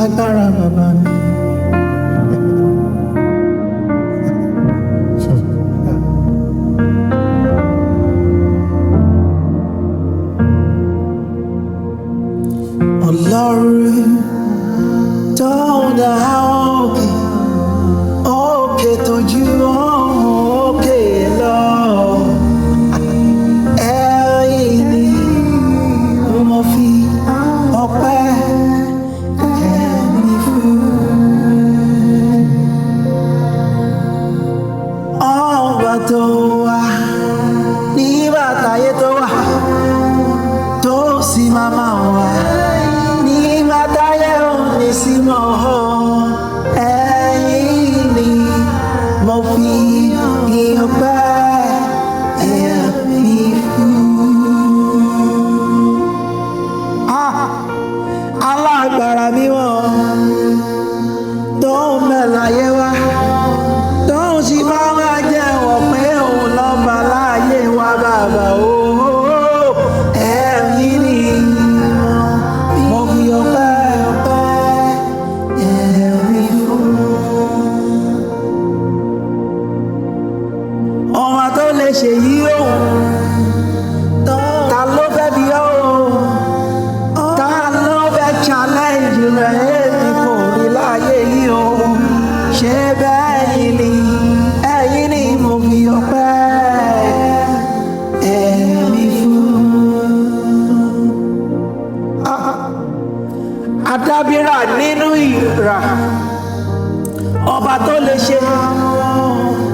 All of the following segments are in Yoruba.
alágbára bàbá mi. Olorun tó dá òkè, òkè tó ju òkè lọ. Ẹ̀yin ni mo fi ọpẹ́ mi fún. Ọba tó wà nígbà táyé tó wà, tó sì máa wà nígbà táyé ò ní sí mọ́. Ẹ̀yin ni mo fi ọpẹ́ mi fún. Alágbára mímọ́ tó ń bẹ láyé wa, tó ń sì máa wá jẹ́wọ́ pé òun lọ́ba láyé wa bàbá o. Ẹ̀yin ni mo fi ọpẹ́ mi fún. Ọba tó lè ṣe yí òun, ta ló fẹ́ bí ọ́ o? Ta ló fẹ́ challenge rẹ̀? Èmi kò rí láyé yìí o. Ṣé bẹ́ẹ̀ ni ẹ̀yin ni mo fi ọpẹ́ mi fún. Adábírà nínú ìrà, ọba tó lè ṣe,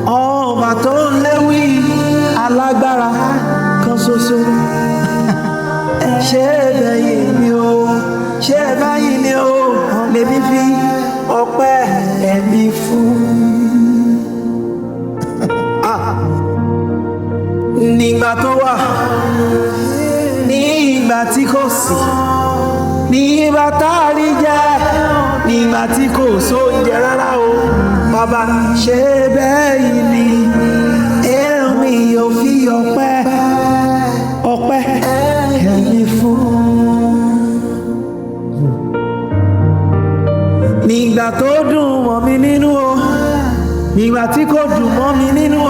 ọba tó ń léwí, alágbára kan ṣoṣo. Ṣé bẹ́yìn ni o, ṣé bẹ́yìn ni o, lèmi fi ọpẹ́ mi fún. Nígbà tó wà, nígbà tí kò sí, nígbà tá a rí jẹ, nígbà tí kò sóúnjẹ rárá o, bàbá ṣé bẹ́yìn ni èmi ò fi ọpẹ́ mi fún. Nígbà tó dùn mọ́ mi nínú o, nígbà tí kò dùn mọ́ mi nínú o,